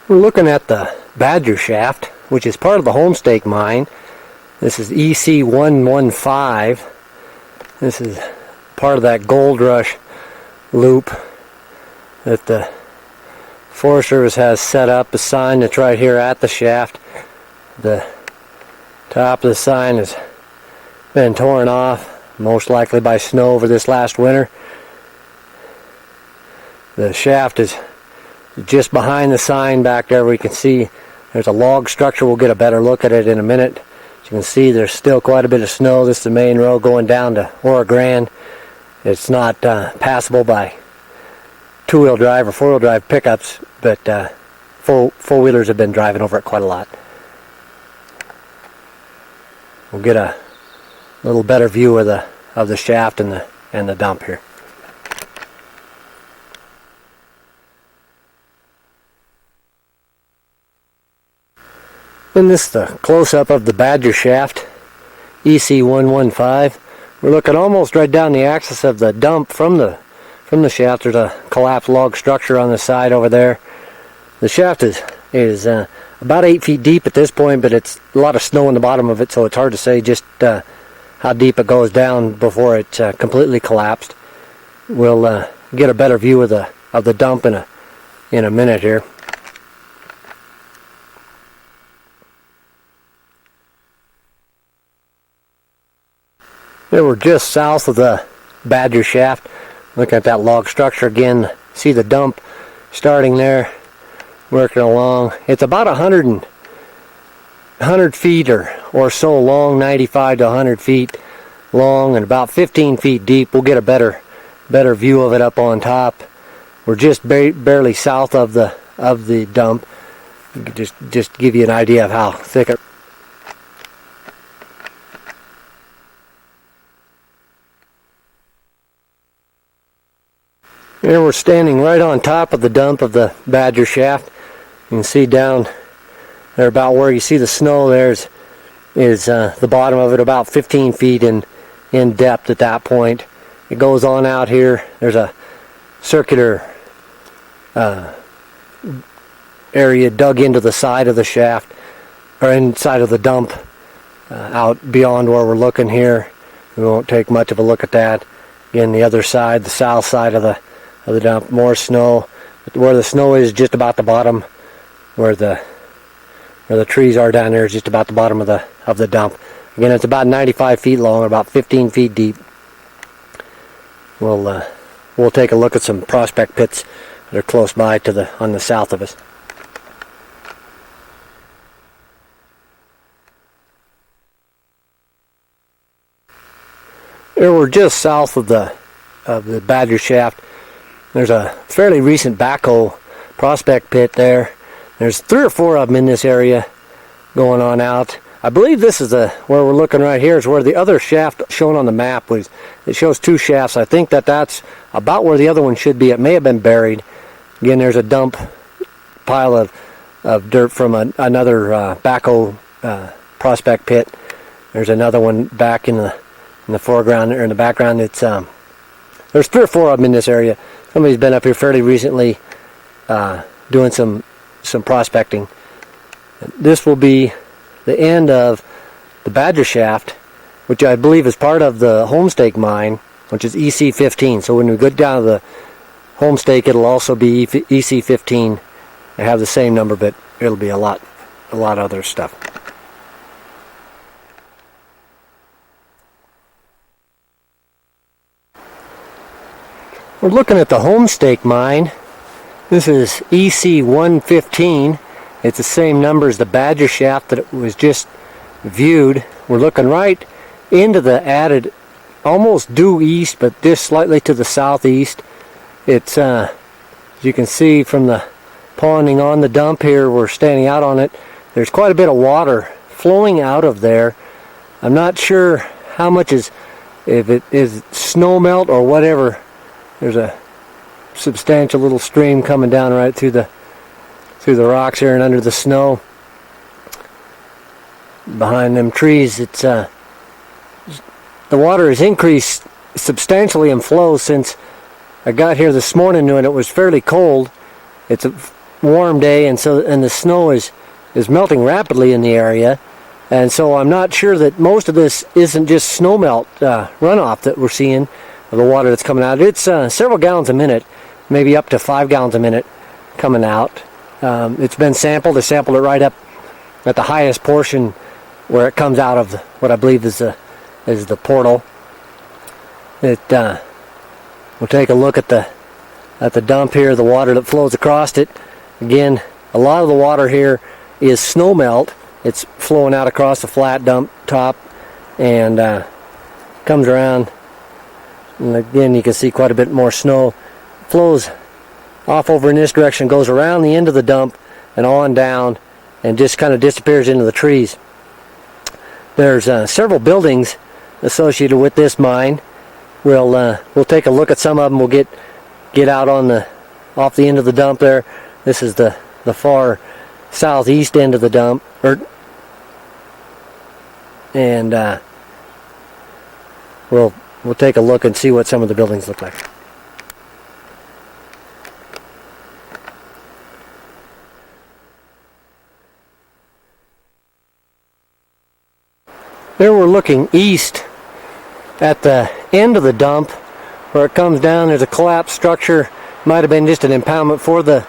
We're looking at the Badger shaft, which is part of the Homestake mine. This is EC0115. This is part of that gold rush loop that the Forest Service has set up. A sign that's right here at the shaft. The top of the sign has been torn off, most likely by snow over this last winter. The shaft is just behind the sign back there. We can see there's a log structure. We'll get a better look at it in a minute. As you can see, there's still quite a bit of snow. This is the main road going down to Oregon. It's not passable by two-wheel drive or four-wheel drive pickups, but four-wheelers have been driving over it quite a lot. We'll get a little better view of the shaft and the dump here. And this is the close-up of the Badger shaft, EC0115. We're looking almost right down the axis of the dump from the shaft. There's a collapsed log structure on the side over there. The shaft is about 8 feet deep at this point, but it's a lot of snow in the bottom of it, so it's hard to say just how deep it goes down before it completely collapsed. We'll get a better view of the dump in a minute here. Here we're just south of the Badger shaft. Looking at that log structure again. See the dump starting there, working along. It's about 100 feet or so long, 95 to 100 feet long, and about 15 feet deep. We'll get a better view of it up on top. We're just barely south of the dump. Just to give you an idea of how thick it. Here we're standing right on top of the dump of the Badger shaft. You can see down there about where you see the snow there is the bottom of it, about 15 feet in depth at that point. It goes on out here. There's a circular area dug into the side of the shaft, or inside of the dump, out beyond where we're looking here. We won't take much of a look at that. Again, the other side, the south side of the dump, more snow. But where the snow is just about the bottom, where the trees are down there is just about the bottom of the dump. Again, it's about 95 feet long, about 15 feet deep. We'll take a look at some prospect pits that are close by on the south of us. Here we're just south of the Badger shaft. There's a fairly recent backhoe prospect pit there. There's 3 or 4 of them in this area going on out. I believe this is where we're looking right here is where the other shaft shown on the map was. It shows 2 shafts. I think that's about where the other one should be. It may have been buried. Again, there's a dump pile of dirt from another backhoe prospect pit. There's another one back in the foreground or in the background. It's there's 3 or 4 of them in this area. Somebody's been up here fairly recently doing some prospecting. This will be the end of the Badger shaft, which I believe is part of the Homestake mine, which is EC15. So when we go down to the Homestake, it'll also be EC15. They have the same number, but it'll be a lot other stuff. We're looking at the Homestake mine. This is EC0115. It's the same number as the Badger shaft that it was just viewed. We're looking right into the added, almost due east, but just slightly to the southeast. It's, as you can see from the ponding on the dump here, we're standing out on it. There's quite a bit of water flowing out of there. I'm not sure how much if it is snow melt or whatever. There's a substantial little stream coming down right through the rocks here and under the snow. Behind them trees, it's the water has increased substantially in flow since I got here this morning and it was fairly cold. It's warm day, and the snow is melting rapidly in the area, and so I'm not sure that most of this isn't just snowmelt runoff that we're seeing, the water that's coming out. It's several gallons a minute, maybe up to 5 gallons a minute coming out. It's been sampled. They sampled it right up at the highest portion where it comes out of what I believe is the portal. We'll take a look at the dump here, the water that flows across it. Again, a lot of the water here is snowmelt. It's flowing out across the flat dump top and comes around. And again, you can see quite a bit more snow. Flows off over in this direction, goes around the end of the dump and on down, and just kind of disappears into the trees. There's several buildings associated with this mine. We'll take a look at some of them. We'll get out off the end of the dump there. This is the far southeast end of the dump, and we'll take a look and see what some of the buildings look like. There we're looking east at the end of the dump where it comes down. There's a collapsed structure. Might have been just an impoundment for the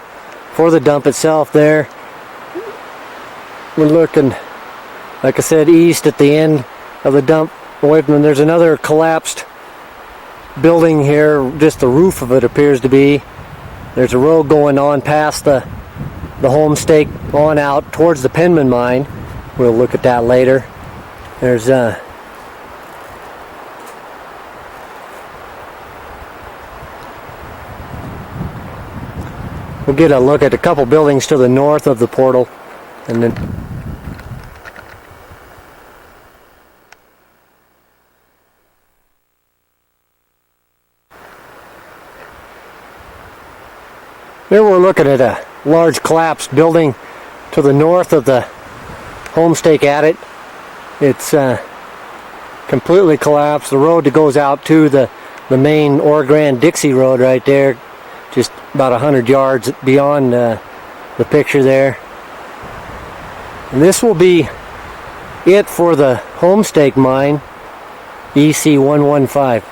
dump itself there. We're looking, like I said, east at the end of the dump away from them. There's another collapsed building here. Just the roof of it appears to be. There's a road going on past the Homestake on out towards the Penman mine. We'll look at that later. There's we'll get a look at a couple buildings to the north of the portal, and then there we're looking at a large collapsed building to the north of the Homestake adit. It's completely collapsed. The road that goes out to the main Ore Grande Dixie Road right there, just about 100 yards beyond the picture there. And this will be it for the Homestake mine, EC0115.